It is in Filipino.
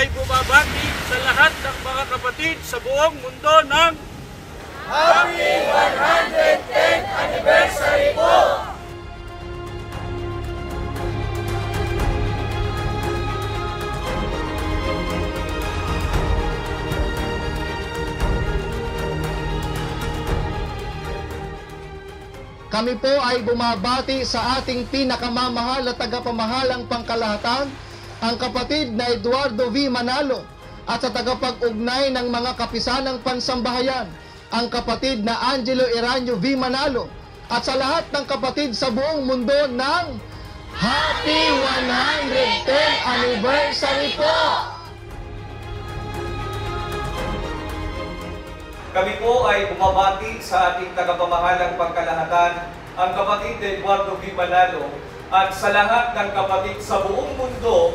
ay bumabati sa lahat ng mga kapatid sa buong mundo ng Happy 110th Anniversary po! Kami po ay bumabati sa ating pinakamamahal at tagapamahalang pangkalahatan, ang kapatid na Eduardo V. Manalo, at sa tagapag-ugnay ng mga kapisanang pansambahayan, ang kapatid na Angelo Eranio V. Manalo, at sa lahat ng kapatid sa buong mundo ng Happy 110th Anniversary po! Kami po ay bumabati sa ating tagapamahalang pangkalahatan, ang kapatid na Eduardo V. Manalo, at sa lahat ng kapatid sa buong mundo